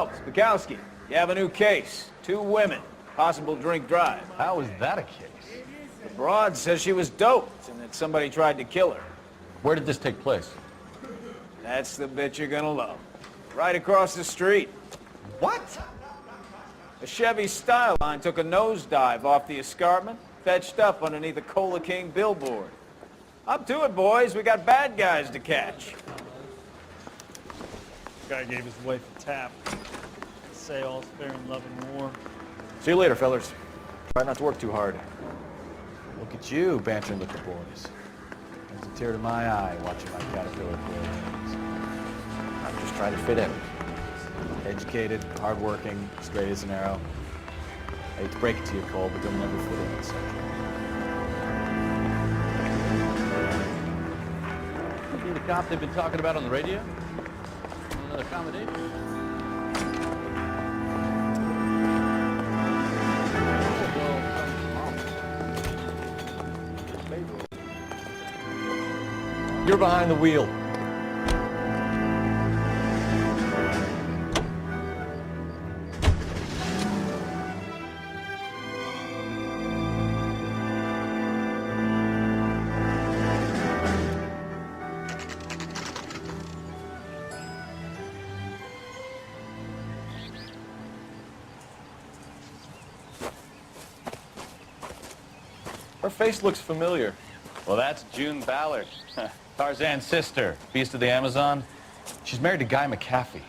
Phelps, Bukowski, you have a new case. 2 women, possible drink drive. How is that a case? The broad says she was doped and that somebody tried to kill her. Where did this take place? That's the bit you're gonna love. Right across the street. What? A Chevy Style Line took a nosedive off the escarpment, fetched up underneath a Cola King billboard. Up to it, boys. We got bad guys to catch. Guy gave his wife a tap. Say all's fair in love and war. See you later, fellas. Try not to work too hard. Look at you bantering with the boys. Brings a tear to my eye watching my caterpillar grow wings. I'm just trying to fit in. Educated, hardworking, straight as an arrow. I hate to break it to you, Cole, but you'll never fit in, Central. You the cop they've been talking about on the radio? Another accommodation? You're behind the wheel. Her face looks familiar. Well, that's June Ballard, Tarzan's sister, beast of the Amazon. She's married to Guy McAfee.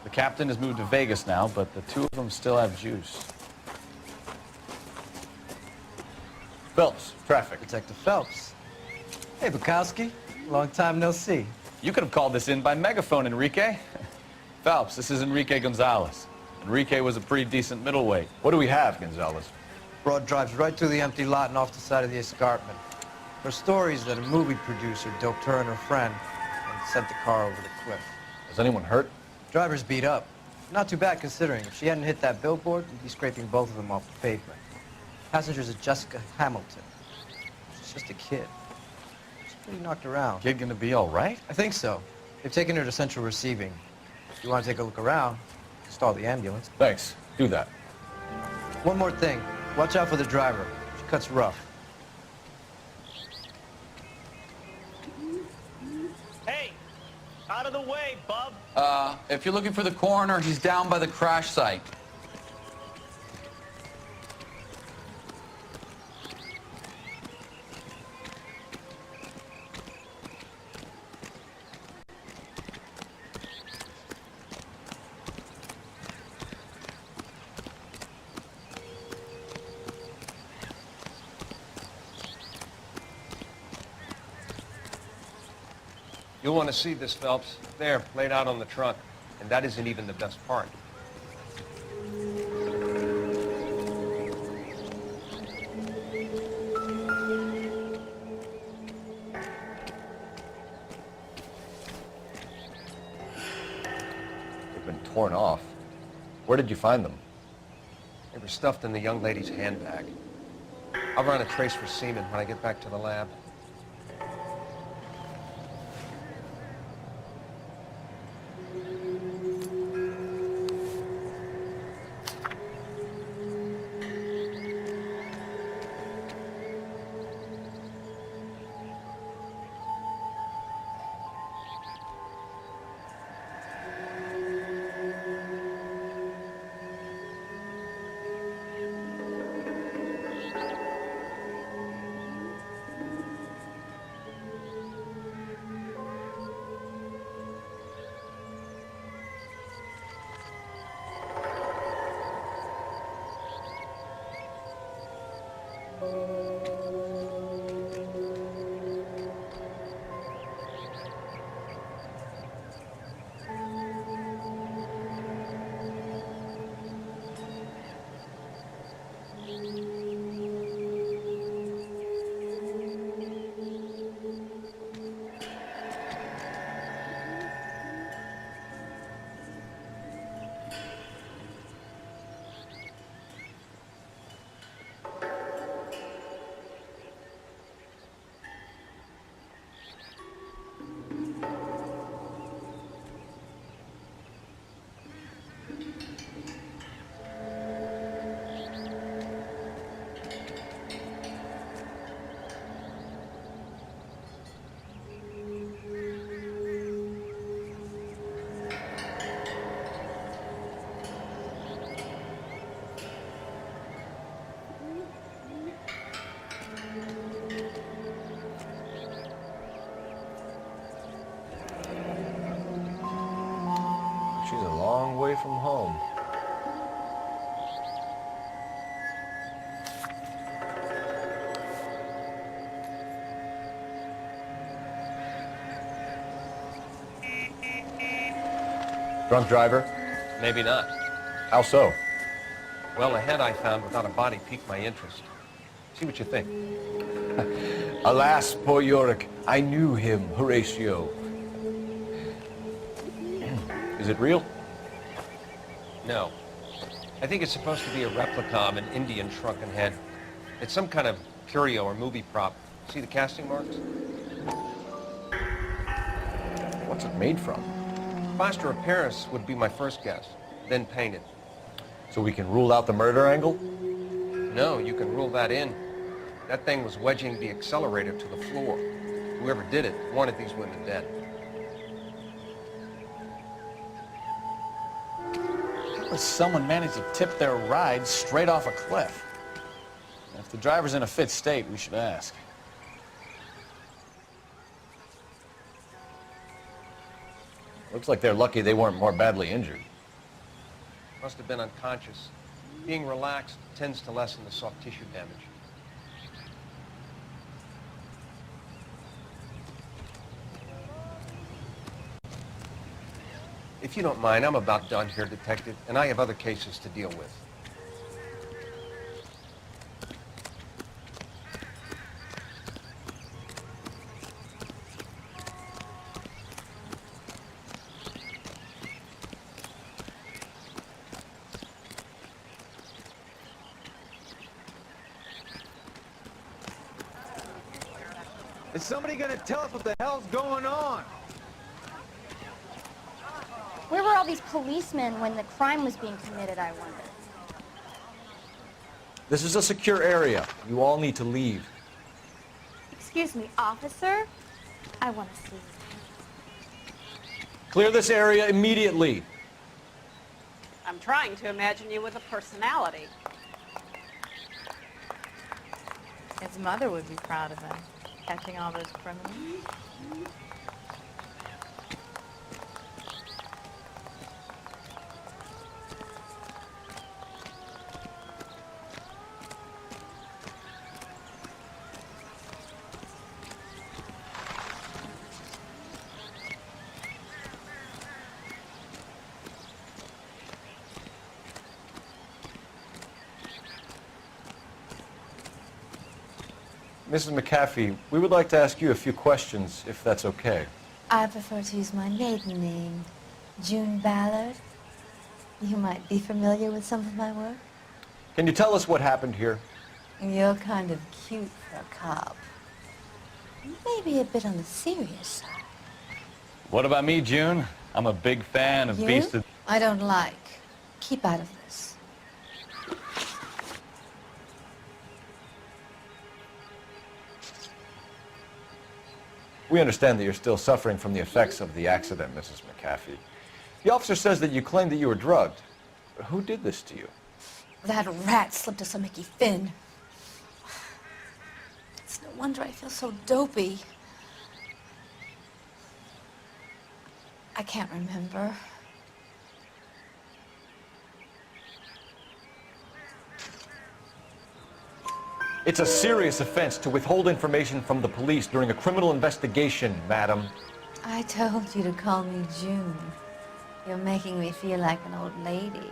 The captain has moved to Vegas now, but the 2 of them still have juice. Phelps, traffic. Detective Phelps. Hey, Bukowski. Long time no see. You could have called this in by megaphone, Enrique. Phelps, this is Enrique Gonzalez. Enrique was a pretty decent middleweight. What do we have, Gonzalez? Broad drives right through the empty lot and off the side of the escarpment. Her story is that a movie producer doped her and her friend and sent the car over the cliff. Is anyone hurt? Driver's beat up. Not too bad considering. If she hadn't hit that billboard, we'd be scraping both of them off the pavement. Passenger's a Jessica Hamilton. She's just a kid. She's pretty knocked around. Kid gonna be all right? I think so. They've taken her to central receiving. If you want to take a look around, stall the ambulance. Thanks. Do that. One more thing. Watch out for the driver. She cuts rough. Hey! Out of the way, bub! If you're looking for the coroner, he's down by the crash site. You'll want to see this, Phelps. There, laid out on the trunk. And that isn't even the best part. They've been torn off. Where did you find them? They were stuffed in the young lady's handbag. I'll run a trace for semen when I get back to the lab. from home. Drunk driver? Maybe not. How so? Well, the head I found without a body piqued my interest. See what you think. Alas, poor Yorick, I knew him, Horatio. Is it real? No. I think it's supposed to be a replica of an Indian shrunken head. It's some kind of curio or movie prop. See the casting marks? What's it made from? Plaster of Paris would be my first guess, then painted. So we can rule out the murder angle? No, you can rule that in. That thing was wedging the accelerator to the floor. Whoever did it wanted these women dead. How does someone manage to tip their ride straight off a cliff? If the driver's in a fit state, we should ask. Looks like they're lucky they weren't more badly injured. Must have been unconscious. Being relaxed tends to lessen the soft tissue damage. If you don't mind, I'm about done here, Detective, and I have other cases to deal with. Is somebody gonna tell us what the hell's going on? Where were all these policemen when the crime was being committed, I wonder? This is a secure area. You all need to leave. Excuse me, officer? I want to see. Clear this area immediately. I'm trying to imagine you with a personality. His mother would be proud of him, catching all those criminals. Mrs. McAfee, we would like to ask you a few questions, if that's okay. I prefer to use my maiden name, June Ballard. You might be familiar with some of my work. Can you tell us what happened here? You're kind of cute for a cop. Maybe a bit on the serious side. What about me, June? I'm a big fan of You? Beast of... I don't like. Keep out of this. We understand that you're still suffering from the effects of the accident, Mrs. McAfee. The officer says that you claimed that you were drugged. Who did this to you? That rat slipped us a Mickey Finn. It's no wonder I feel so dopey. I can't remember. It's a serious offense to withhold information from the police during a criminal investigation, madam. I told you to call me June. You're making me feel like an old lady.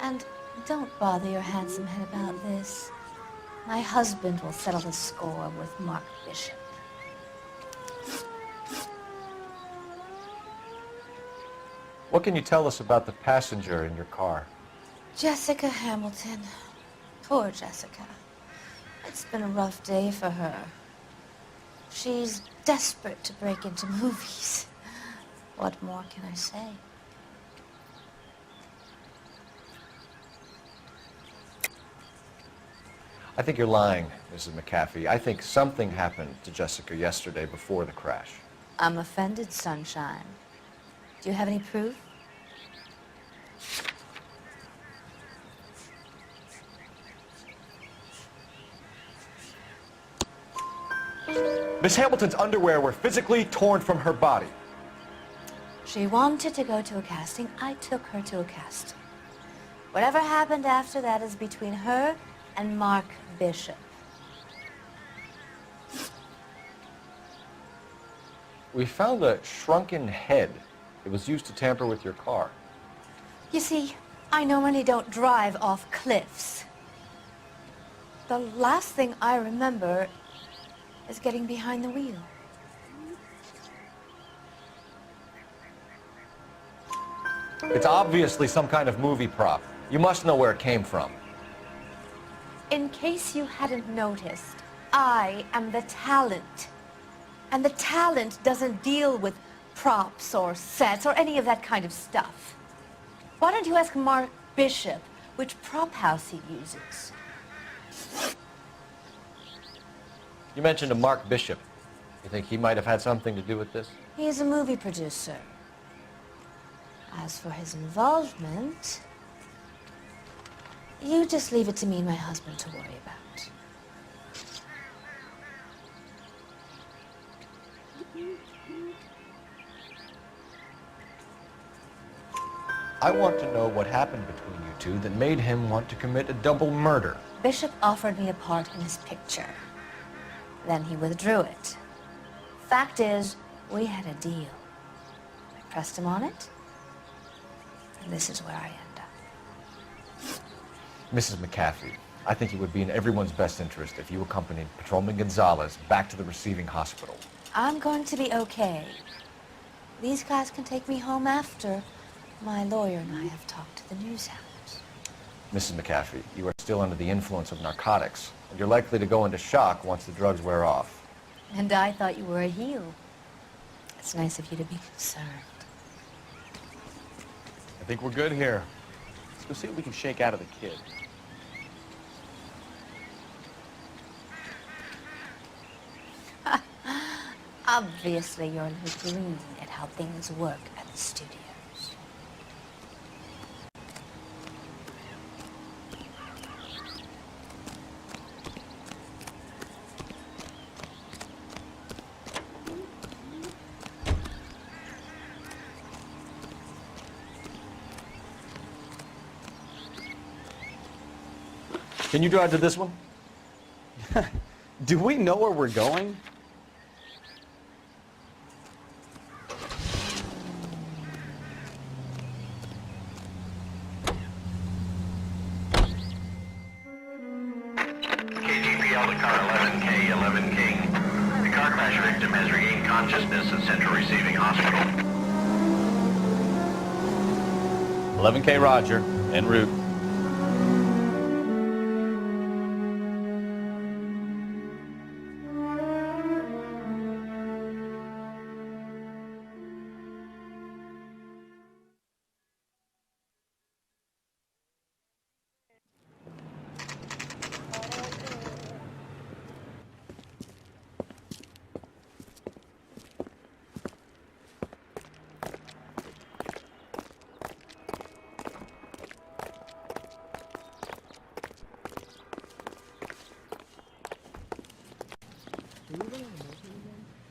And don't bother your handsome head about this. My husband will settle the score with Mark Bishop. What can you tell us about the passenger in your car? Jessica Hamilton. Poor Jessica. It's been a rough day for her. She's desperate to break into movies. What more can I say? I think you're lying, Mrs. McAfee. I think something happened to Jessica yesterday before the crash. I'm offended, Sunshine. Do you have any proof? Miss Hamilton's underwear were physically torn from her body. She wanted to go to a casting. I took her to a casting. Whatever happened after that is between her and Mark Bishop. We found a shrunken head. It was used to tamper with your car. You see, I normally don't drive off cliffs. The last thing I remember is getting behind the wheel. It's obviously some kind of movie prop. You must know where it came from. In case you hadn't noticed, I am the talent. And the talent doesn't deal with props or sets or any of that kind of stuff. Why don't you ask Mark Bishop which prop house he uses? You mentioned a Mark Bishop. You think he might have had something to do with this? He is a movie producer. As for his involvement, you just leave it to me and my husband to worry about. I want to know what happened between you two that made him want to commit a double murder. Bishop offered me a part in his picture. Then he withdrew it. Fact is, we had a deal. I pressed him on it, and this is where I end up. Mrs. McAfee, I think it would be in everyone's best interest if you accompanied Patrolman Gonzalez back to the receiving hospital. I'm going to be okay. These guys can take me home after my lawyer and I have talked to the news hounds. Mrs. McAfee, you are still under the influence of narcotics, and you're likely to go into shock once the drugs wear off. And I thought you were a heel. It's nice of you to be concerned. I think we're good here. Let's go see what we can shake out of the kid. Obviously, you're a little green at how things work at the studios. Can you drive to this one? Do we know where we're going? KGPL to car 11K, 11 King. The car crash victim has regained consciousness at Central Receiving Hospital. 11K Roger, en route.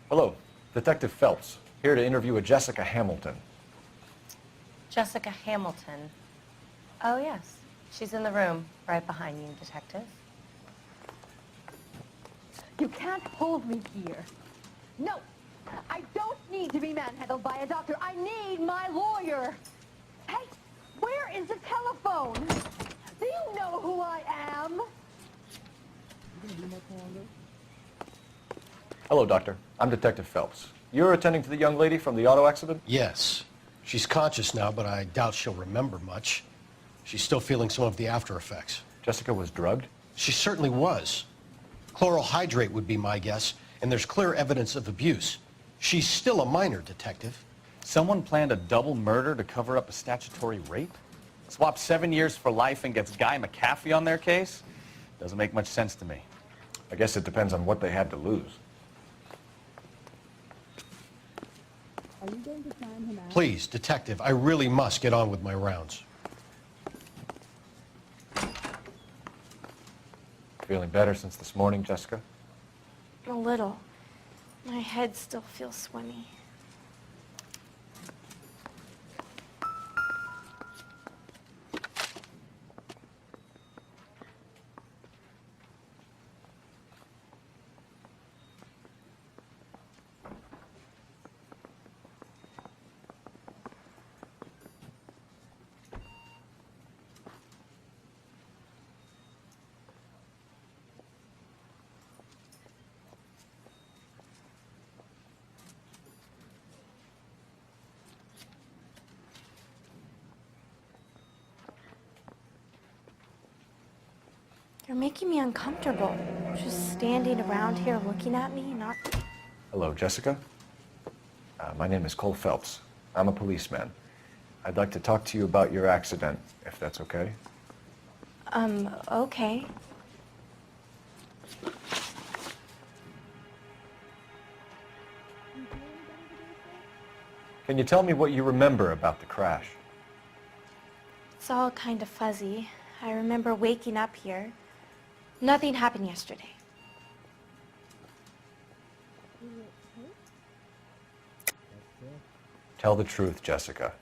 Hello, Detective Phelps, here to interview a Jessica Hamilton. Jessica Hamilton. Oh, yes. She's in the room, right behind you, Detective. You can't hold me here. No, I don't need to be manhandled by a doctor. I need my lawyer. Hey, where is the telephone? Do you know who I am? Hello, Doctor. I'm Detective Phelps. You're attending to the young lady from the auto accident? Yes. She's conscious now, but I doubt she'll remember much. She's still feeling some of the after effects. Jessica was drugged? She certainly was. Chloral hydrate would be my guess, and there's clear evidence of abuse. She's still a minor, Detective. Someone planned a double murder to cover up a statutory rape? Swap 7 years for life and gets Guy McAfee on their case? Doesn't make much sense to me. I guess it depends on what they had to lose. Are you going to sign him out? Please, Detective, I really must get on with my rounds. Feeling better since this morning, Jessica? A little. My head still feels swimmy. making me uncomfortable. Just standing around here looking at me, not... Hello, Jessica. My name is Cole Phelps. I'm a policeman. I'd like to talk to you about your accident, if that's okay. Okay. Can you tell me what you remember about the crash? It's all kind of fuzzy. I remember waking up here. Nothing happened yesterday. Tell the truth, Jessica.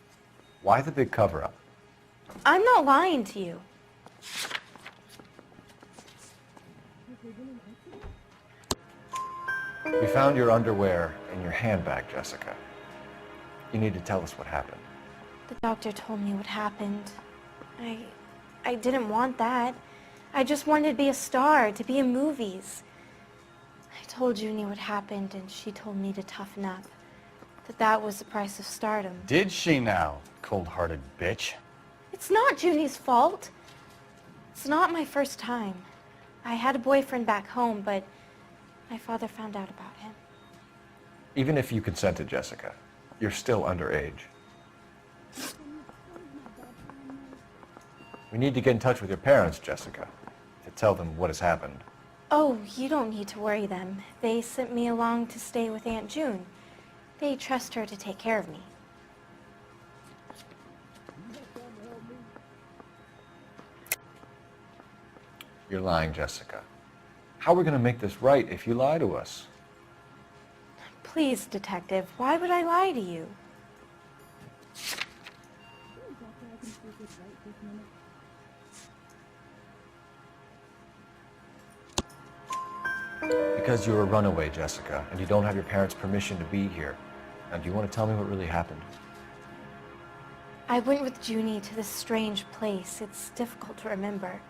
Why the big cover-up? I'm not lying to you. We found your underwear in your handbag, Jessica. You need to tell us what happened. The doctor told me what happened. I didn't want that. I just wanted to be a star, to be in movies. I told Junie what happened, and she told me to toughen up. That was the price of stardom. Did she now, cold-hearted bitch? It's not Junie's fault. It's not my first time. I had a boyfriend back home, but my father found out about him. Even if you consented, Jessica, you're still underage. We need to get in touch with your parents, Jessica, to tell them what has happened. Oh, you don't need to worry them. They sent me along to stay with Aunt June. They trust her to take care of me. You're lying, Jessica. How are we going to make this right if you lie to us? Please, Detective, why would I lie to you? Because you're a runaway, Jessica, and you don't have your parents' permission to be here. Now, do you want to tell me what really happened? I went with Junie to this strange place. It's difficult to remember.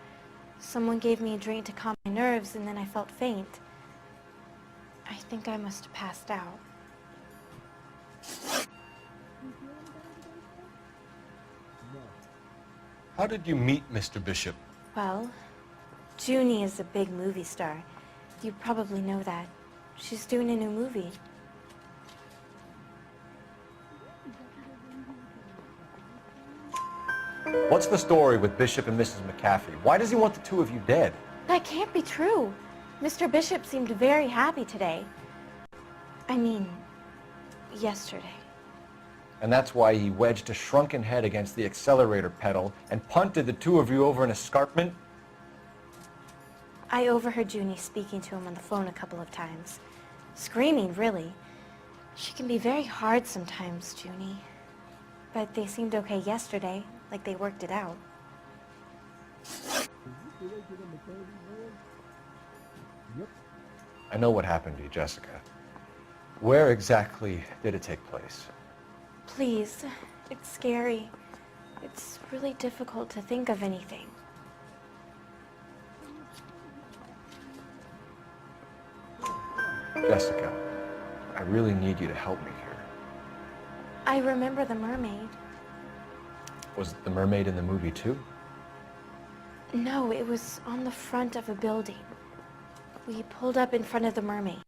Someone gave me a drink to calm my nerves, and then I felt faint. I think I must have passed out. How did you meet Mr. Bishop? Well, Junie is a big movie star. You probably know that. She's doing a new movie. What's the story with Bishop and Mrs. McAfee? Why does he want the two of you dead? That can't be true. Mr. Bishop seemed very happy today. I mean, yesterday. And that's why he wedged a shrunken head against the accelerator pedal and punted the two of you over an escarpment? I overheard Junie speaking to him on the phone a couple of times. Screaming, really. She can be very hard sometimes, Junie. But they seemed okay yesterday, like they worked it out. I know what happened to you, Jessica. Where exactly did it take place? Please, it's scary. It's really difficult to think of anything. Jessica, I really need you to help me here. I remember the mermaid. Was the mermaid in the movie too? No, it was on the front of a building. We pulled up in front of the mermaid.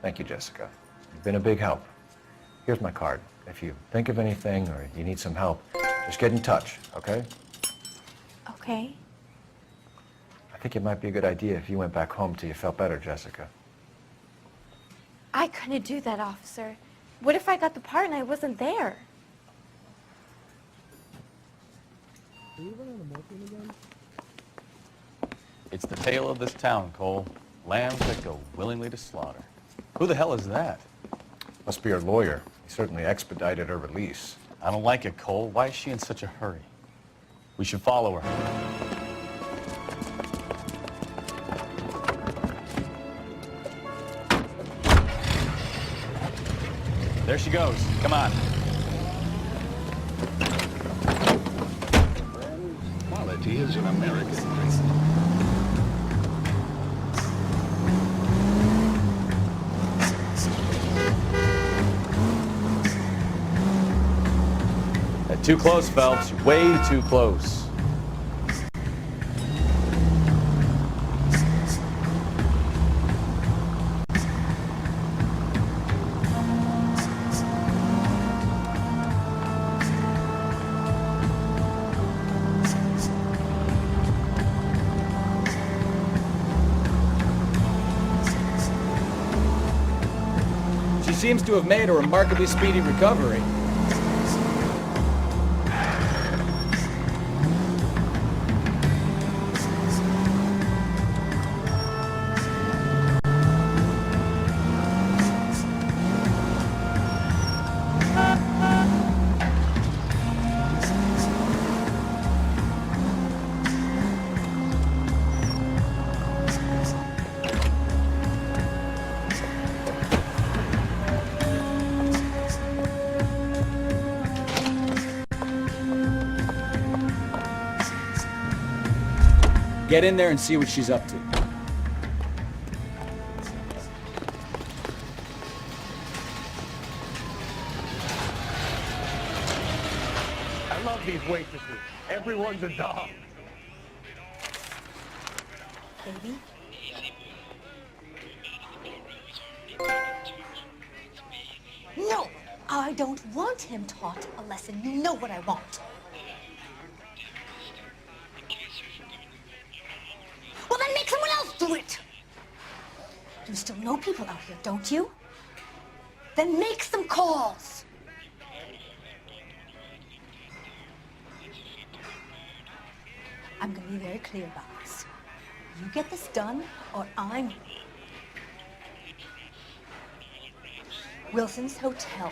Thank you, Jessica. You've been a big help. Here's my card. If you think of anything or you need some help, just get in touch, okay? Okay. I think it might be a good idea if you went back home till you felt better, Jessica. I couldn't do that, officer. What if I got the part and I wasn't there? It's the tale of this town, Cole. Lambs that go willingly to slaughter. Who the hell is that? Must be her lawyer. He certainly expedited her release. I don't like it, Cole. Why is she in such a hurry? We should follow her. There she goes. Come on. Quality is an American principle. Too close, Phelps. You're way too close. seems to have made a remarkably speedy recovery. Get in there and see what she's up to. I love these waitresses. Everyone's a dog. Baby? No! I don't want him taught a lesson. You know what I want. Well, then make someone else do it! You still know people out here, don't you? Then make some calls! I'm gonna be very clear about this. You get this done, or I'm... Wilson's Hotel.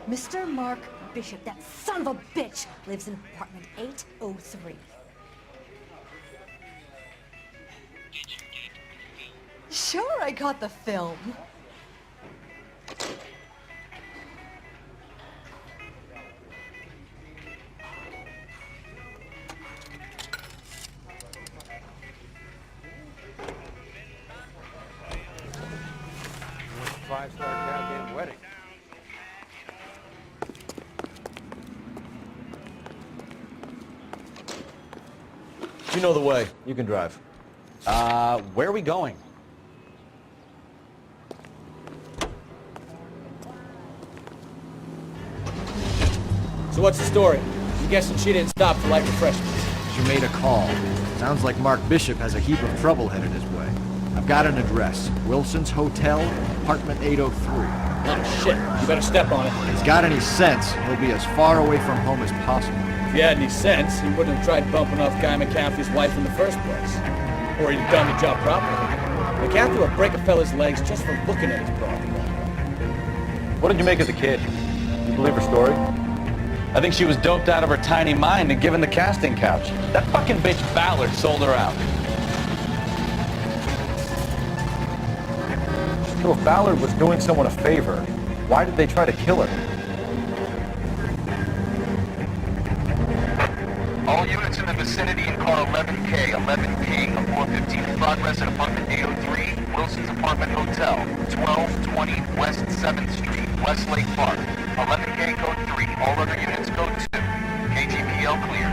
Mr. Mark Bishop, that son of a bitch, lives in apartment 803. Sure, I got the film. Five-star goddamn wedding. You know the way. You can drive. Where are we going? So what's the story? I'm guessing she didn't stop for light refreshments. She made a call. Sounds like Mark Bishop has a heap of trouble headed his way. I've got an address. Wilson's Hotel, apartment 803. Oh, shit. You better step on it. If he's got any sense, he'll be as far away from home as possible. If he had any sense, he wouldn't have tried bumping off Guy McCaffrey's wife in the first place. Or he'd have done the job properly. McCaffrey would break a fella's legs just for looking at his property. What did you make of the kid? You believe her story? I think she was doped out of her tiny mind and given the casting couch. That fucking bitch Ballard sold her out. So if Ballard was doing someone a favor, why did they try to kill her? All units in the vicinity in car 11K, 11 King, of 415 in progress at apartment 803, Wilson's Apartment Hotel, 1220 West 7th Street, Westlake Park. 11K code 3, all other units code 2. KGPL clear.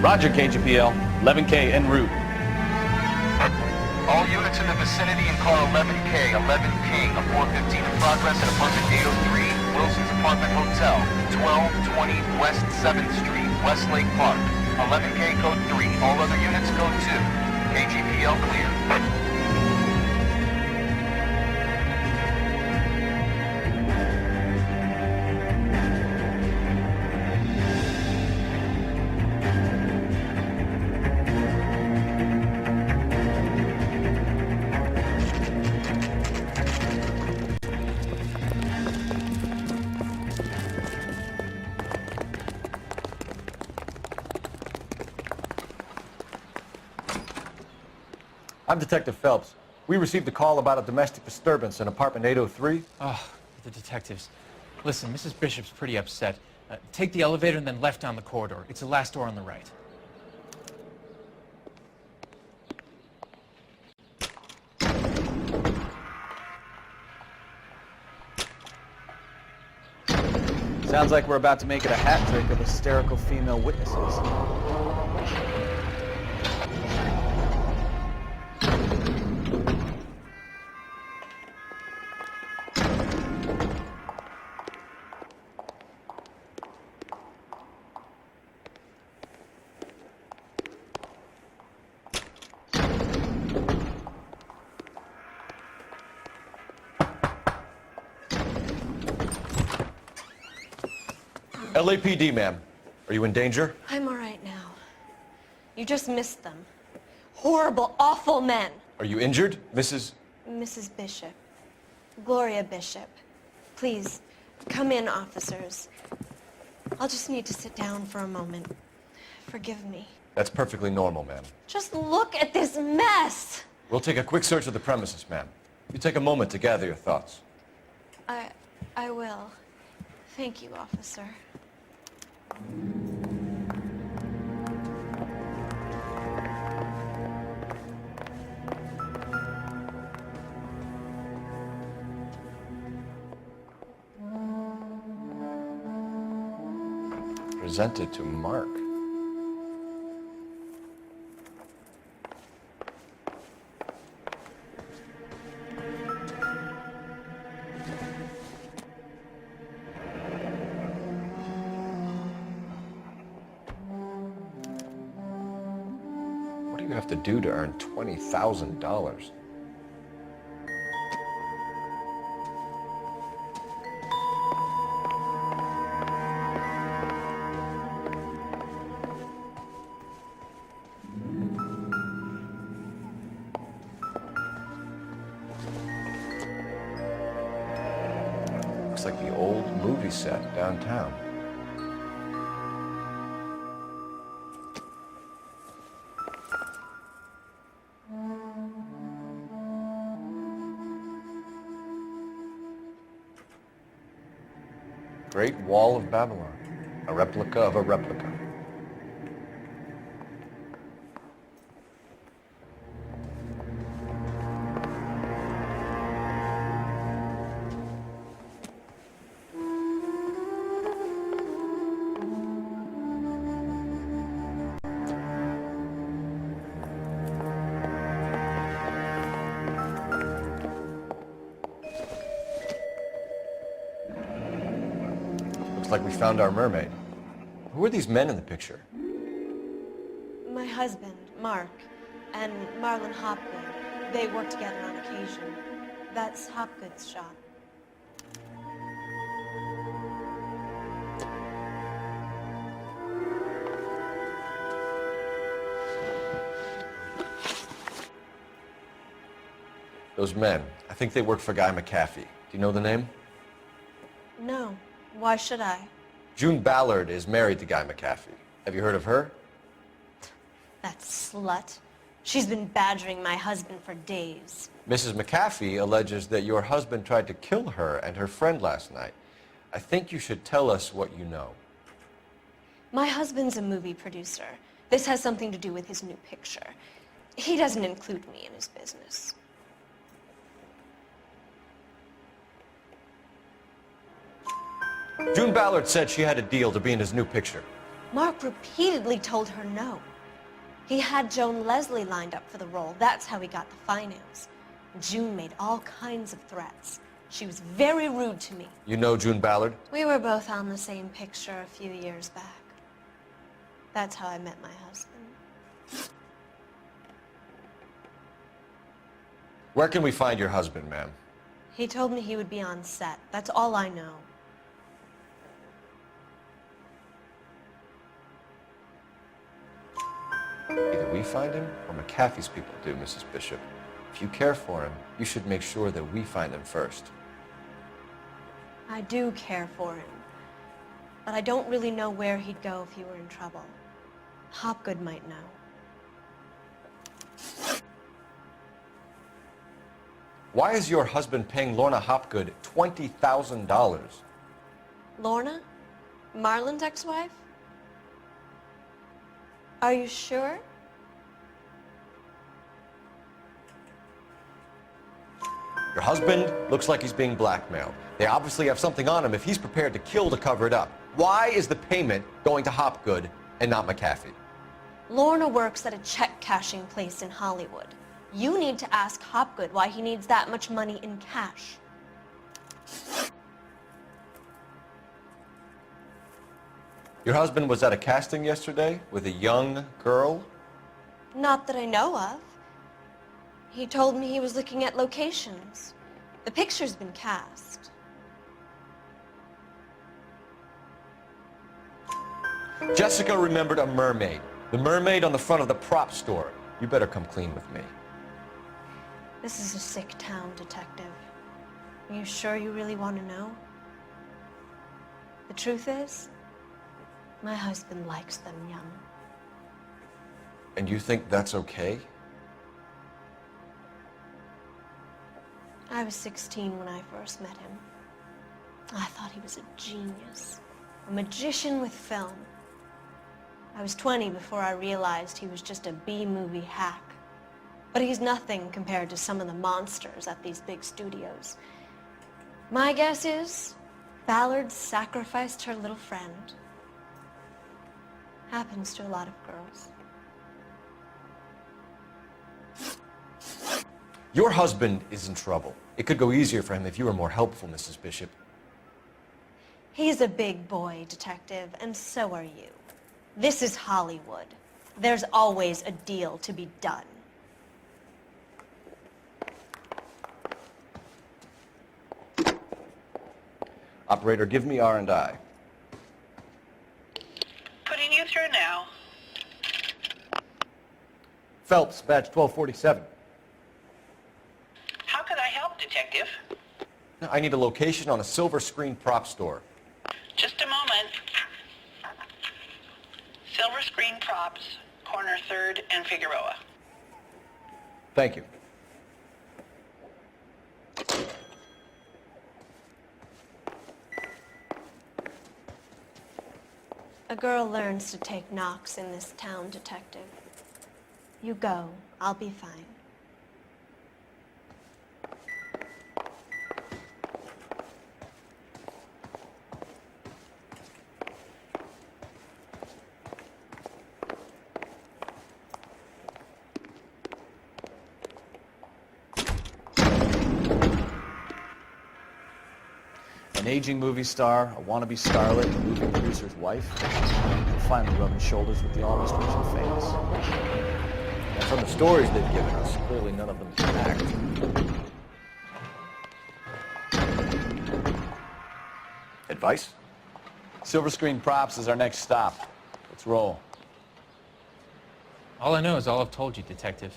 Roger, KGPL. 11K en route. All units in the vicinity in car 11K, 11 King, of 415 in progress at apartment 803, Wilson's Apartment Hotel, 1220 West 7th Street, Westlake Park. 11K code 3, all other units code 2. KGPL clear. I'm Detective Phelps. We received a call about a domestic disturbance in apartment 803. Oh, the detectives. Listen, Mrs. Bishop's pretty upset. Take the elevator and then left down the corridor. It's the last door on the right. Sounds like we're about to make it a hat trick of hysterical female witnesses. LAPD, ma'am. Are you in danger? I'm all right now. You just missed them. Horrible, awful men. Are you injured, Mrs. Bishop. Gloria Bishop. Please, come in, officers. I'll just need to sit down for a moment. Forgive me. That's perfectly normal, ma'am. Just look at this mess! We'll take a quick search of the premises, ma'am. You take a moment to gather your thoughts. I will. Thank you, officer. Presented to Mark. What do you have to do to earn $20,000? Looks like the old movie set downtown. Great Wall of Babylon, a replica of a replica. Like we found our mermaid. Who are these men in the picture? My husband, Mark, and Marlon Hopgood. They work together on occasion. That's Hopgood's shop. Those men, I think they work for Guy McAfee. Do you know the name? No. Why should I? June Ballard is married to Guy McAfee. Have you heard of her? That slut. She's been badgering my husband for days. Mrs. McAfee alleges that your husband tried to kill her and her friend last night. I think you should tell us what you know. My husband's a movie producer. This has something to do with his new picture. He doesn't include me in his business. June Ballard said she had a deal to be in his new picture. Mark repeatedly told her no. He had Joan Leslie lined up for the role. That's how he got the finance. June made all kinds of threats. She was very rude to me. You know June Ballard? We were both on the same picture a few years back. That's how I met my husband. Where can we find your husband, ma'am? He told me he would be on set. That's all I know. Either we find him or McAfee's people do, Mrs. Bishop. If you care for him, you should make sure that we find him first. I do care for him, but I don't really know where he'd go if he were in trouble. Hopgood might know. Why is your husband paying Lorna Hopgood $20,000? Lorna? Marlon's ex-wife? Are you sure? Your husband looks like he's being blackmailed. They obviously have something on him if he's prepared to kill to cover it up. Why is the payment going to Hopgood and not McAfee? Lorna works at a check-cashing place in Hollywood. You need to ask Hopgood why he needs that much money in cash. Your husband was at a casting yesterday with a young girl? Not that I know of. He told me he was looking at locations. The picture's been cast. Jessica remembered a mermaid. The mermaid on the front of the prop store. You better come clean with me. This is a sick town, Detective. Are you sure you really want to know? The truth is, my husband likes them young. And you think that's okay? I was 16 when I first met him. I thought he was a genius, a magician with film. I was 20 before I realized he was just a B-movie hack. But he's nothing compared to some of the monsters at these big studios. My guess is Ballard sacrificed her little friend. Happens to a lot of girls. Your husband is in trouble. It could go easier for him if you were more helpful, Mrs. Bishop. He's a big boy, Detective, and so are you. This is Hollywood. There's always a deal to be done. Operator, give me R&I. Putting you through now. Phelps, badge 1247. How could I help, Detective? I need a location on a silver screen prop store. Just a moment. Silver Screen Props, corner 3rd and Figueroa. Thank you. A girl learns to take knocks in this town, Detective. You go. I'll be fine. An aging movie star, a wannabe starlet, a movie producer's wife, and finally rubbing shoulders with the almost rich and famous. And from the stories they've given us, clearly none of them can act. Advice? Silver Screen Props is our next stop. Let's roll. All I know is all I've told you, Detective.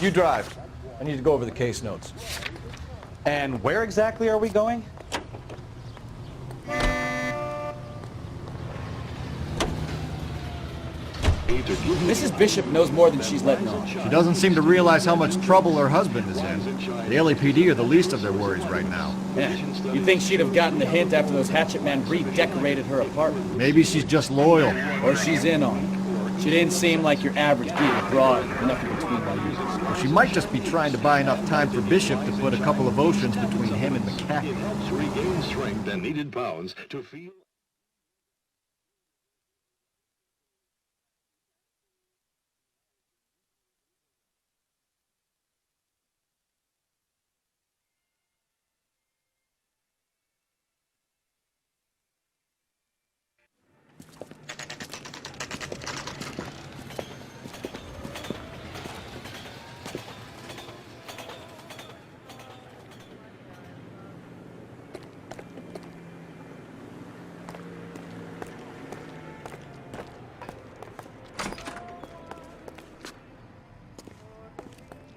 You drive. I need to go over the case notes. And where exactly are we going? Mrs. Bishop knows more than she's letting on. She doesn't seem to realize how much trouble her husband is in. The LAPD are the least of their worries right now. Yeah. You'd think she'd have gotten the hint after those hatchet men redecorated her apartment. Maybe she's just loyal. Or she's in on it. She didn't seem like your average geek broad with nothing between my ears. Well, she might just be trying to buy enough time for Bishop to put a couple of oceans between him and McCaffrey. It helps regain strength and needed pounds to feel...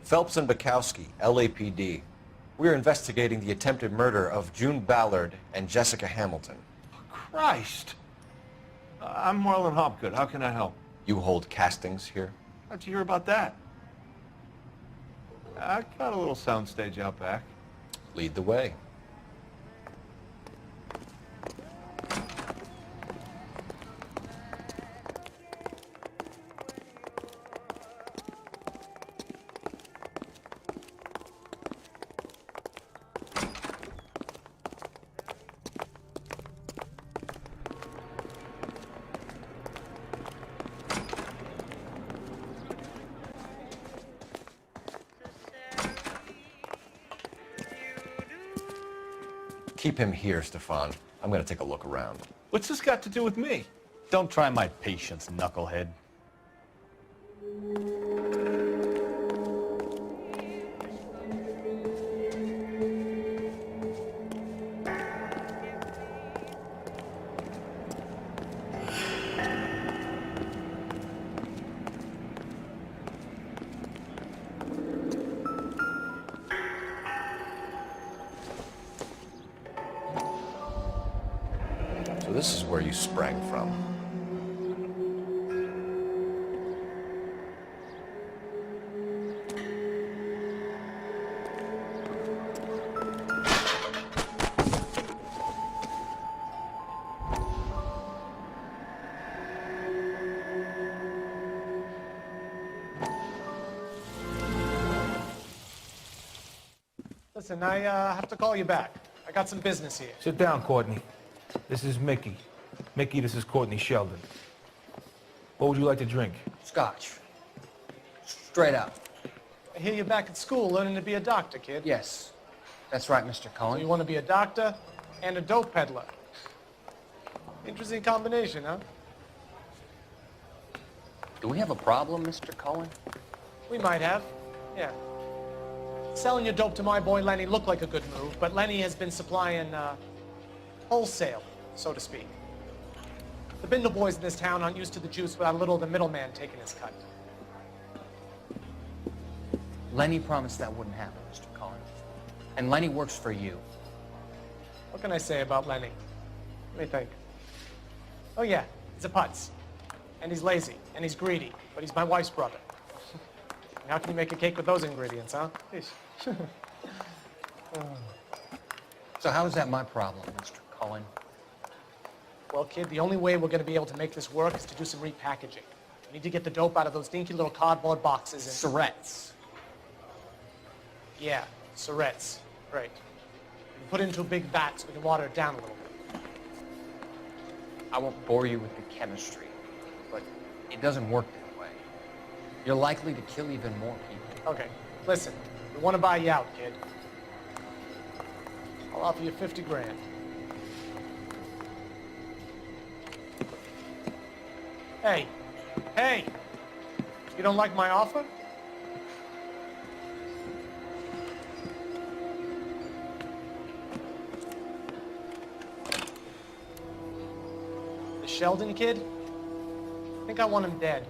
Phelps and Bukowski, LAPD. We're investigating the attempted murder of June Ballard and Jessica Hamilton. Christ! I'm Marlon Hopgood. How can I help? You hold castings here? How'd you hear about that? I got a little soundstage out back. Lead the way. Keep him here, Stefan. I'm gonna take a look around. What's this got to do with me? Don't try my patience, knucklehead. So this is where you sprang from. Listen, I have to call you back. I got some business here. Sit down, Courtney. This is Mickey. Mickey, this is Courtney Sheldon. What would you like to drink? Scotch. Straight up. I hear you're back at school learning to be a doctor, kid. Yes. That's right, Mr. So Cohen. you want to be a doctor and a dope peddler. Interesting combination, huh? Do we have a problem, Mr. Cohen? We might have. Yeah. Selling your dope to my boy Lenny looked like a good move, but Lenny has been supplying, wholesale, so to speak. The Bindle boys in this town aren't used to the juice without a little of the middleman taking his cut. Lenny promised that wouldn't happen, Mr. Cohen. And Lenny works for you. What can I say about Lenny? Let me think. Oh yeah, he's a putz. And he's lazy, and he's greedy, but he's my wife's brother. And how can you make a cake with those ingredients, huh? So how is that my problem, Mr. Cohen? Well, kid, the only way we're going to be able to make this work is to do some repackaging. We need to get the dope out of those dinky little cardboard boxes and... Surrettes. Yeah, surrettes. Right. We put it into a big vat so we can water it down a little bit. I won't bore you with the chemistry, but it doesn't work that way. You're likely to kill even more people. Okay, listen. We want to buy you out, kid. I'll offer you 50 grand. Hey, hey! You don't like my offer? The Sheldon kid? I think I want him dead.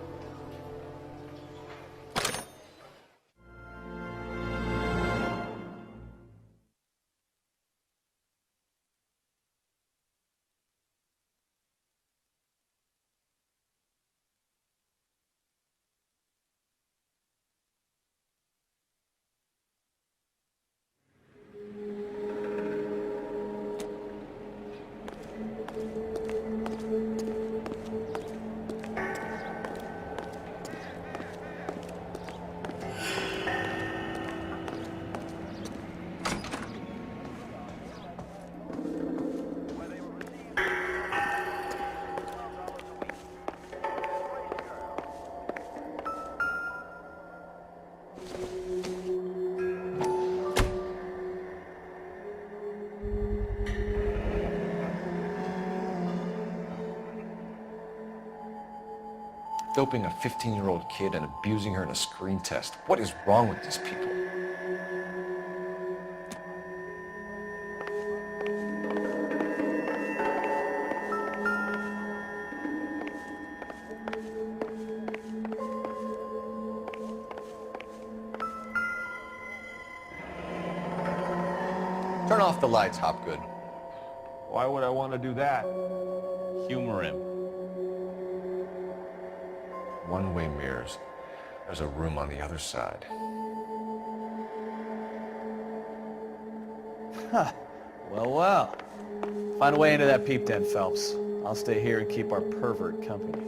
Doping a 15-year-old kid and abusing her in a screen test. What is wrong with these people? Turn off the lights, Hopgood. Why would I want to do that? Humor him. One-way mirrors. There's a room on the other side. Huh. Well, well. Find a way into that peep den, Phelps. I'll stay here and keep our pervert company.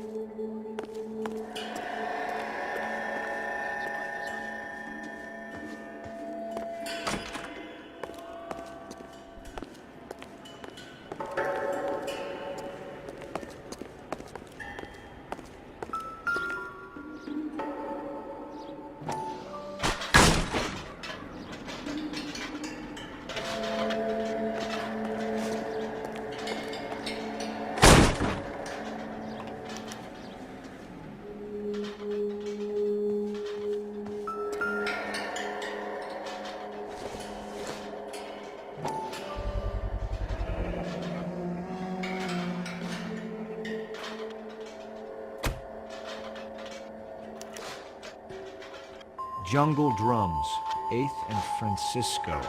Jungle Drums, 8th and Francisco.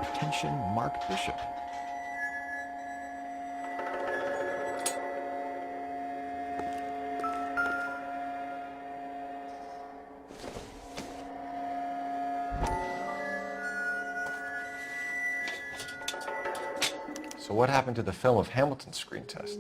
Attention, Mark Bishop. So what happened to the film of Hamilton's screen test?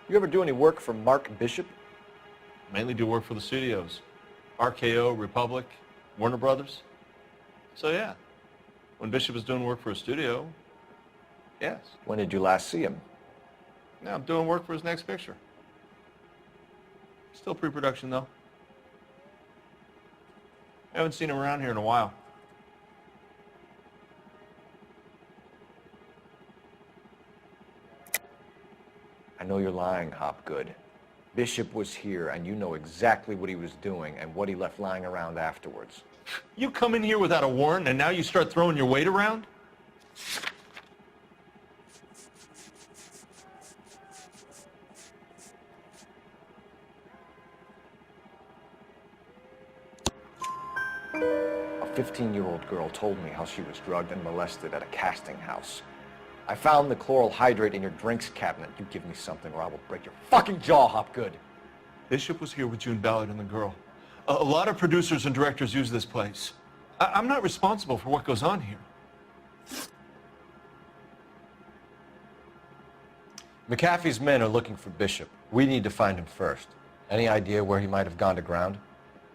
You ever do any work for Mark Bishop? Mainly do work for the studios. RKO, Republic, Warner Brothers. So yeah, when Bishop was doing work for a studio, yes. When did you last see him? Now I'm doing work for his next picture. Still pre-production though. I haven't seen him around here in a while. I know you're lying, Hopgood. Bishop was here, and you know exactly what he was doing and what he left lying around afterwards. You come in here without a warrant, and now you start throwing your weight around? A 15-year-old girl told me how she was drugged and molested at a casting house. I found the chloral hydrate in your drinks cabinet. You give me something or I will break your fucking jaw, Hopgood. Bishop was here with June Ballard and the girl. A lot of producers and directors use this place. I'm not responsible for what goes on here. McAfee's men are looking for Bishop. We need to find him first. Any idea where he might have gone to ground?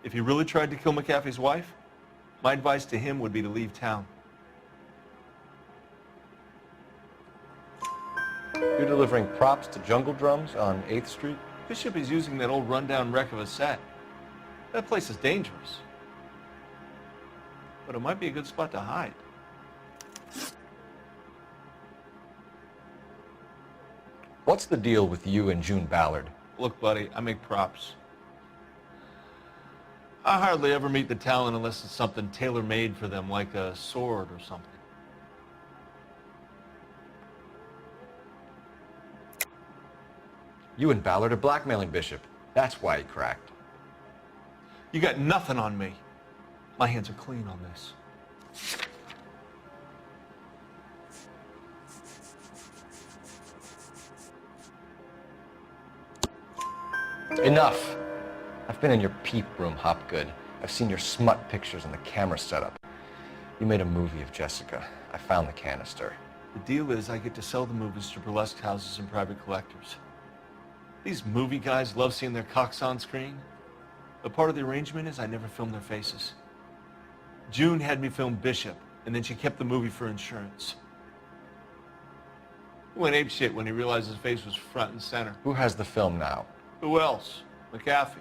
If he really tried to kill McAfee's wife, my advice to him would be to leave town. You're delivering props to Jungle Drums on 8th Street? Bishop is using that old rundown wreck of a set. That place is dangerous. But it might be a good spot to hide. What's the deal with you and June Ballard? Look, buddy, I make props. I hardly ever meet the talent unless it's something tailor-made for them, like a sword or something. You and Ballard are blackmailing Bishop. That's why he cracked. You got nothing on me. My hands are clean on this. Enough. I've been in your peep room, Hopgood. I've seen your smut pictures and the camera setup. You made a movie of Jessica. I found the canister. The deal is I get to sell the movies to burlesque houses and private collectors. These movie guys love seeing their cocks on screen. But part of the arrangement is I never film their faces. June had me film Bishop, and then she kept the movie for insurance. He went apeshit when he realized his face was front and center. Who has the film now? Who else? McAfee.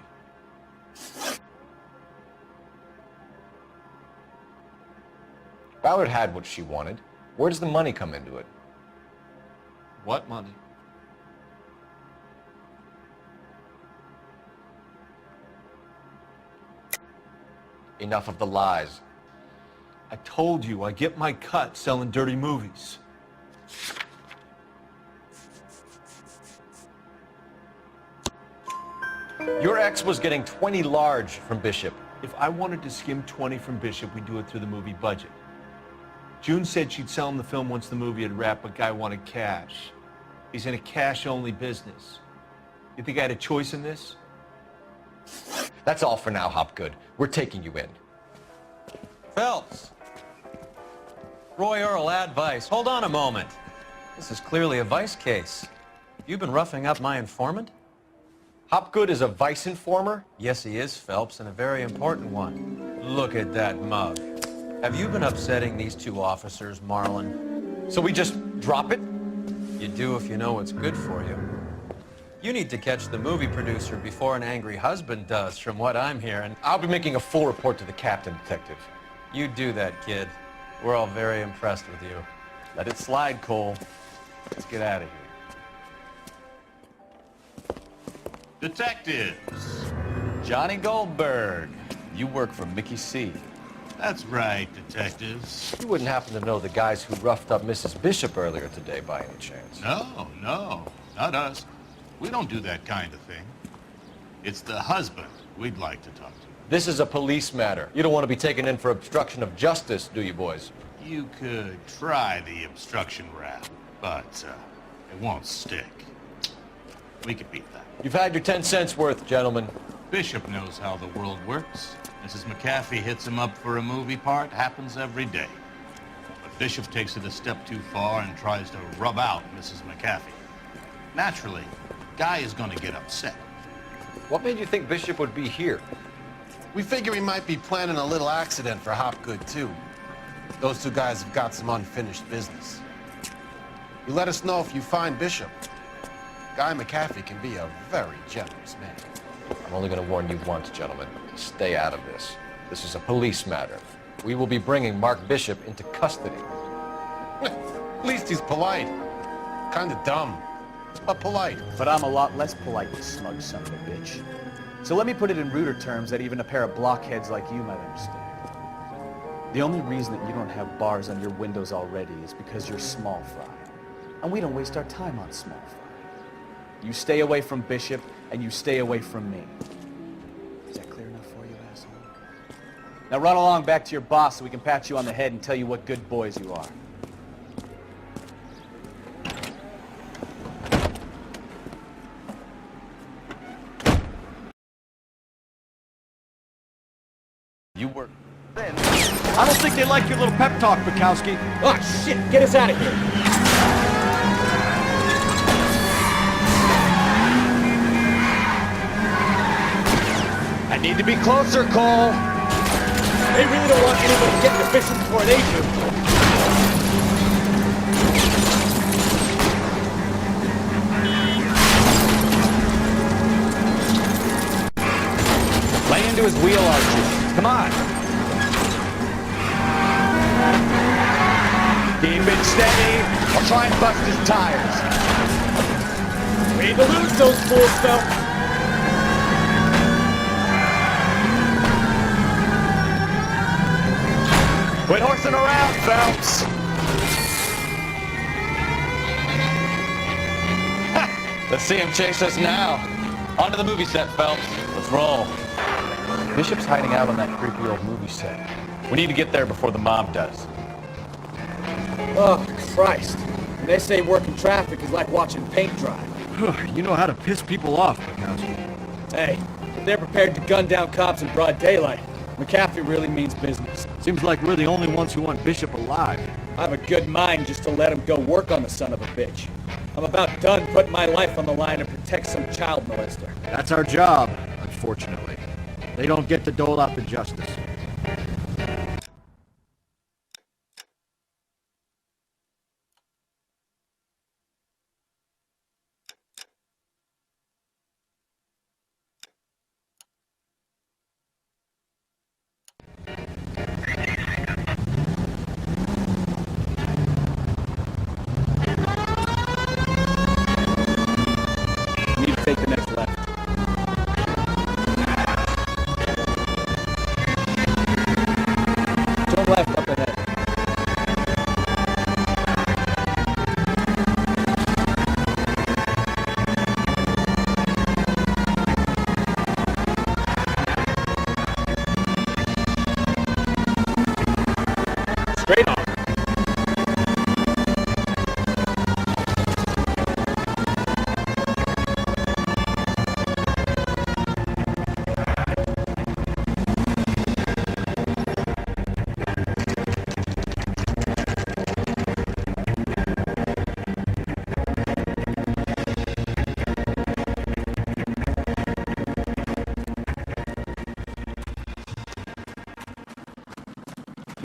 Ballard had what she wanted. Where does the money come into it? What money? Enough of the lies. I told you I get my cut selling dirty movies. Your ex was getting 20 large from Bishop. If I wanted to skim 20 from Bishop, we'd do it through the movie budget. June said she'd sell him the film once the movie had wrapped, but Guy wanted cash. He's in a cash-only business. You think I had a choice in this? That's all for now, Hopgood. We're taking you in. Phelps. Roy Earl, advice. Hold on a moment. This is clearly a vice case. You've been roughing up my informant? Hopgood is a vice informer? Yes, he is, Phelps, and a very important one. Look at that mug. Have you been upsetting these two officers, Marlon? So we just drop it? You do if you know what's good for you. You need to catch the movie producer before an angry husband does, from what I'm hearing. I'll be making a full report to the captain, Detective. You do that, kid. We're all very impressed with you. Let it slide, Cole. Let's get out of here. Detectives. Johnny Goldberg. You work for Mickey C. That's right, detectives. You wouldn't happen to know the guys who roughed up Mrs. Bishop earlier today by any chance? No, not us. We don't do that kind of thing. It's the husband we'd like to talk to. This is a police matter. You don't want to be taken in for obstruction of justice, do you, boys? You could try the obstruction rap, but it won't stick. We could beat that. You've had your 10 cents worth, gentlemen. Bishop knows how the world works. Mrs. McAfee hits him up for a movie part. Happens every day. But Bishop takes it a step too far and tries to rub out Mrs. McAfee. Naturally, Guy is going to get upset. What made you think Bishop would be here? We figure he might be planning a little accident for Hopgood, too. Those two guys have got some unfinished business. You let us know if you find Bishop. Guy McAfee can be a very generous man. I'm only going to warn you once, gentlemen. Stay out of this. This is a police matter. We will be bringing Mark Bishop into custody. At least he's polite. Kind of dumb, but polite. But I'm a lot less polite, you smug son of a bitch. So let me put it in ruder terms that even a pair of blockheads like you might understand. The only reason that you don't have bars on your windows already is because you're small fry. And we don't waste our time on small fry. You stay away from Bishop, and you stay away from me. Is that clear enough for you, asshole? Now run along back to your boss so we can pat you on the head and tell you what good boys you are. You work. I don't think they like your little pep talk, Bukowski. Oh, shit! Get us out of here! I need to be closer, Cole. They really don't want anybody getting to Bishop before they do. Lay into his wheel arches. Come on. Keep it steady. I'll try and bust his tires. We need to lose those fools, though. Quit horsing around, Phelps. Let's see him chase us now. Onto the movie set, Phelps. Let's roll. Bishop's hiding out on that creepy old movie set. We need to get there before the mob does. Oh, Christ. And they say working traffic is like watching paint dry. You know how to piss people off, Bukowski. Hey, if they're prepared to gun down cops in broad daylight, McAfee really means business. Seems like we're the only ones who want Bishop alive. I have a good mind just to let him go work on the son of a bitch. I'm about done putting my life on the line to protect some child molester. That's our job, unfortunately. They don't get to dole out the justice. Take the next left.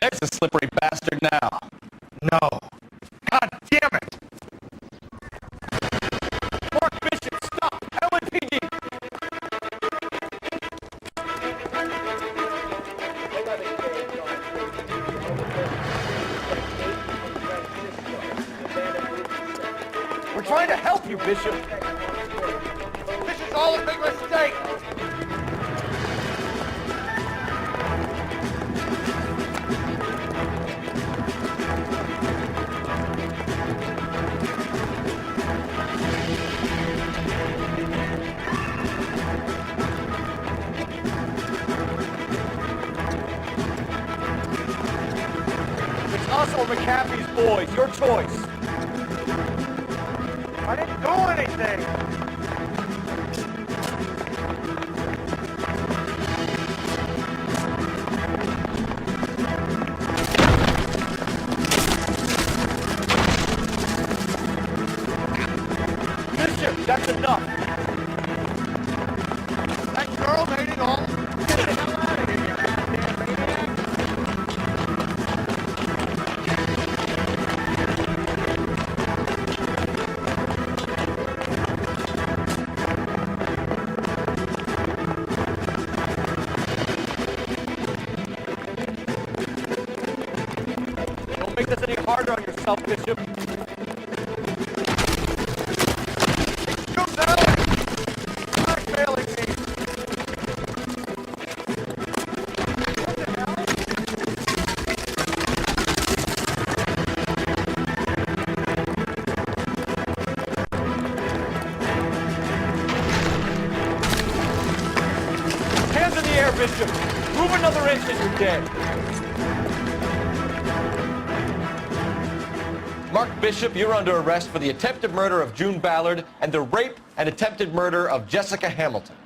There's a slippery bastard now. No. God damn it! Mark Bishop, stop! LAPD! We're trying to help you, Bishop. This is all a big mistake! It's us or McAfee's boys. Your choice. I didn't do anything! Bishop, that's enough. That girl made it all. Get the hell out of here, you goddamn maniac! Don't make this any harder on yourself, Bishop. You Alex! You're failing me! What the hell? Hands in the air, Bishop. Move another inch and you're dead. Mark Bishop, you're under arrest for the attempted murder of June Ballard and the rape and attempted murder of Jessica Hamilton.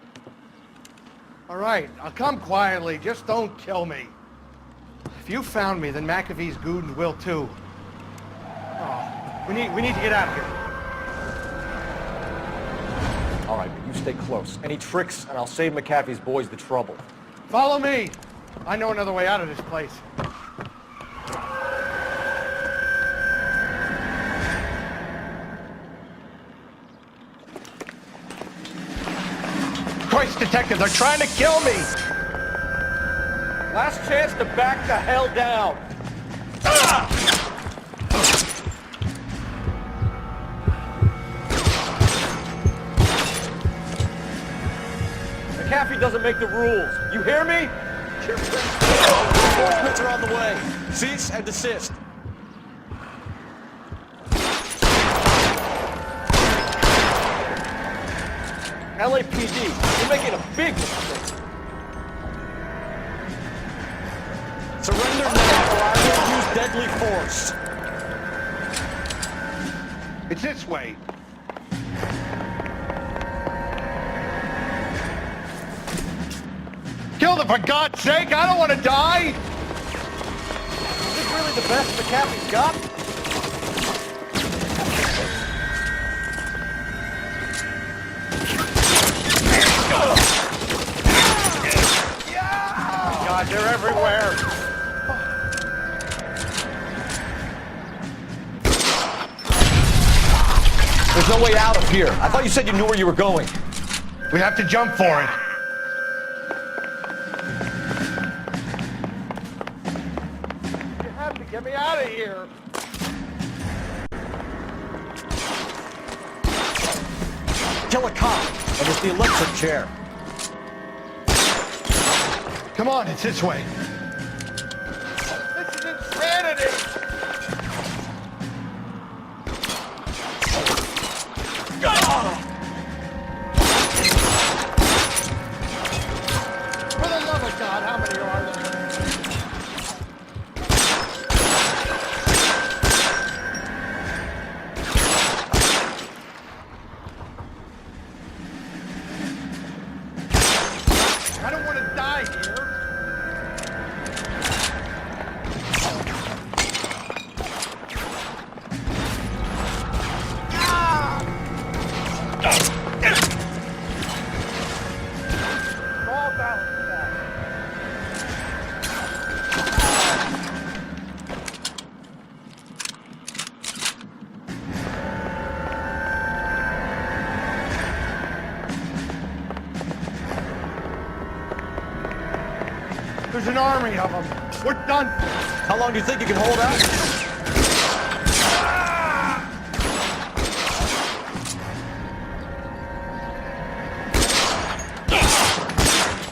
All right, I'll come quietly. Just don't kill me. If you found me, then McAfee's goons will too. Oh, we need to get out of here. All right, but you stay close. Any tricks, and I'll save McAfee's boys the trouble. Follow me. I know another way out of this place. Christ, detectives are trying to kill me! Last chance to back the hell down. McAfee doesn't make the rules. You hear me? Reinforcements are on the way. Cease and desist. LAPD, you're making a big mistake. Surrender now or I will use deadly force. It's this way. Kill them, for God's sake! I don't want to die! Is this really the best McAfee's got? God, they're everywhere! There's no way out of here. I thought you said you knew where you were going. We have to jump for it. You have to get me out of here. Kill a cop, and it's the electric chair. Come on, it's this way. This is insanity! For the love of God, how many are there? I don't want to die here. There's an army of them. We're done. How long do you think you can hold out?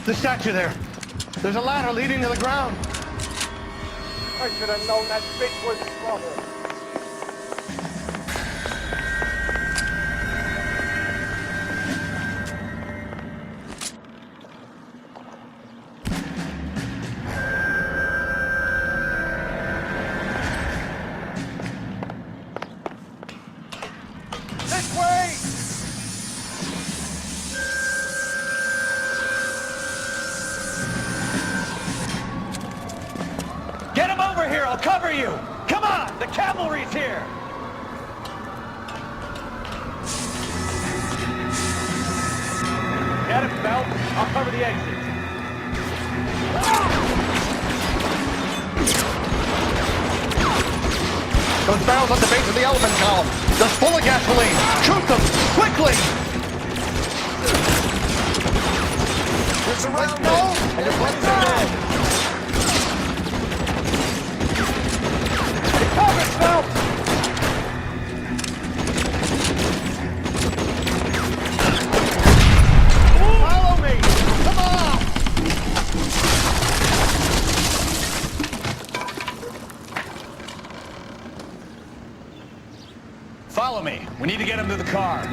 The statue there. There's a ladder leading to the ground. I should have known that bitch was trouble. This way! Get him over here, I'll cover you! Come on, the cavalry's here! Get him, Phelps. I'll cover the exit. Those barrels at the base of the elephant column. They're full of gasoline. Shoot them! Quickly! They're surrounded. And your buddies are dead. Cover, Phelps! Follow me! Come on! Follow me. We need to get him to the car.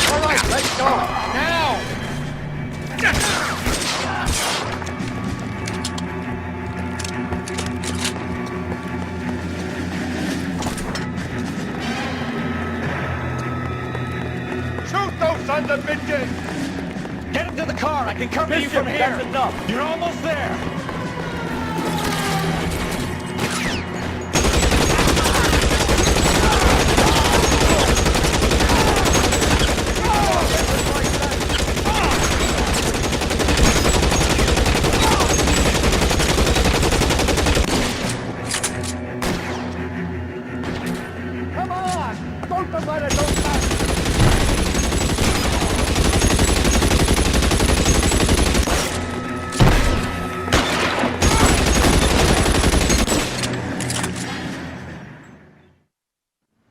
All right, let's go. Now! Shoot those sons of bitches! Get him to the car. I can cover you from here. That's enough. You're almost there. Come on! Don't let it go back!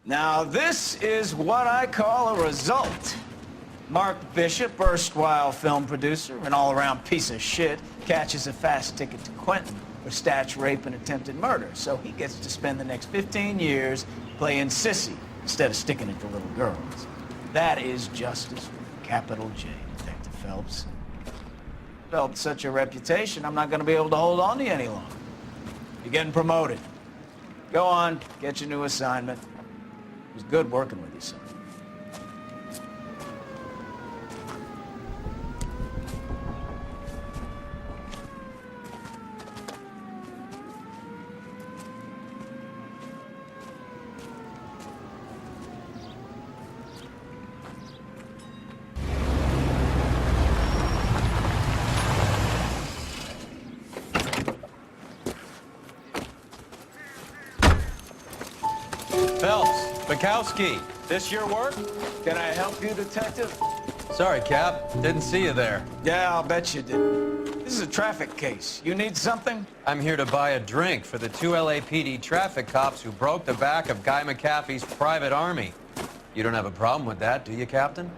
Now, this is what I call a result. Mark Bishop, erstwhile film producer, an all-around piece of shit, catches a fast ticket to Quentin for statch, rape, and attempted murder. So he gets to spend the next 15 years playing sissy instead of sticking it to little girls. That is justice with a capital J, Detective Phelps. Developed such a reputation, I'm not going to be able to hold on to you any longer. You're getting promoted. Go on, get your new assignment. It was good working with you, son. Phelps, Bukowski, this your work? Can I help you, Detective? Sorry, Cap. Didn't see you there. Yeah, I'll bet you did. This is a traffic case. You need something? I'm here to buy a drink for the 2 LAPD traffic cops who broke the back of Guy McAfee's private army. You don't have a problem with that, do you, Captain?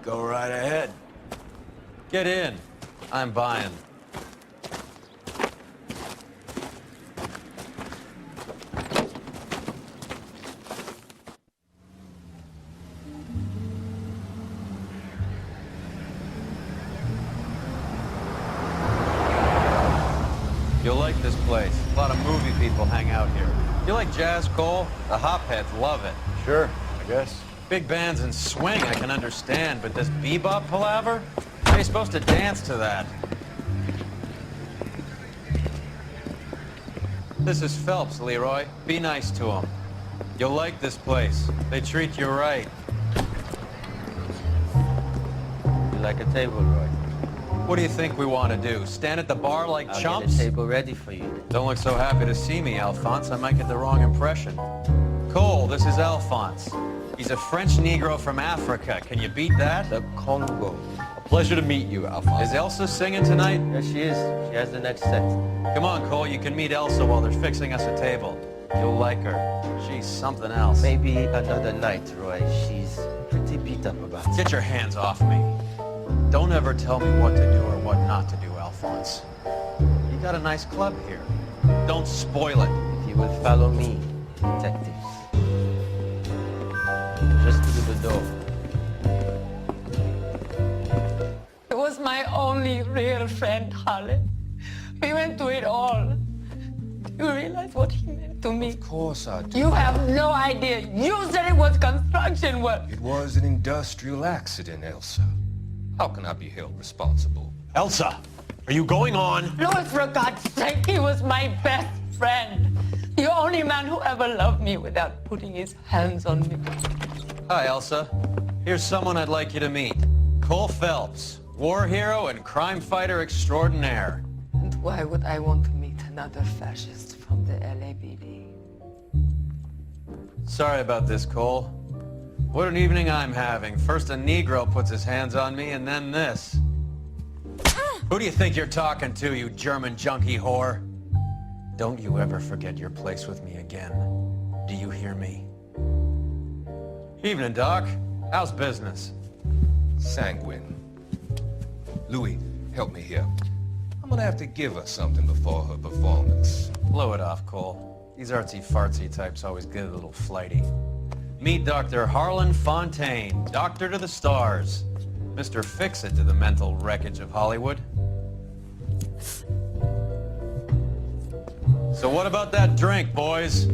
Go right ahead. Get in. I'm buying. You'll like this place. A lot of movie people hang out here. You like jazz, Cole? The hopheads love it. Sure, I guess. Big bands and swing I can understand, but this bebop palaver? How are you supposed to dance to that? This is Phelps, Leroy. Be nice to him. You'll like this place. They treat you right. You like a table, Roy? What do you think we want to do? Stand at the bar like I'll chumps? get a table ready for you. Don't look so happy to see me, Alphonse. I might get the wrong impression. Cole, this is Alphonse. He's a French Negro from Africa. Can you beat that? The Congo. A pleasure to meet you, Alphonse. Is Elsa singing tonight? Yes, she is. She has the next set. Come on, Cole. You can meet Elsa while they're fixing us a table. You'll like her. She's something else. Maybe another night, Roy. She's pretty beat up about it. Get your hands off me. Don't ever tell me what to do or what not to do, Alphonse. You got a nice club here. Don't spoil it. If you will follow me, detectives. Just through the door. He was my only real friend, Harley. We went through it all. Do you realize what he meant to me? Of course I do. You have no idea. You said it was construction work. It was an industrial accident, Elsa. How can I be held responsible? Elsa, are you going on? Louis, for God's sake, he was my best friend. The only man who ever loved me without putting his hands on me. Hi, Elsa. Here's someone I'd like you to meet. Cole Phelps, war hero and crime fighter extraordinaire. And why would I want to meet another fascist from the LAPD? Sorry about this, Cole. What an evening I'm having. First a Negro puts his hands on me, and then this. Who do you think you're talking to, you German junkie whore? Don't you ever forget your place with me again. Do you hear me? Evening, Doc. How's business? Sanguine. Louis, help me here. I'm gonna have to give her something before her performance. Blow it off, Cole. These artsy-fartsy types always get a little flighty. Meet Dr. Harlan Fontaine, doctor to the stars. Mr. Fix-It to the mental wreckage of Hollywood. So what about that drink, boys?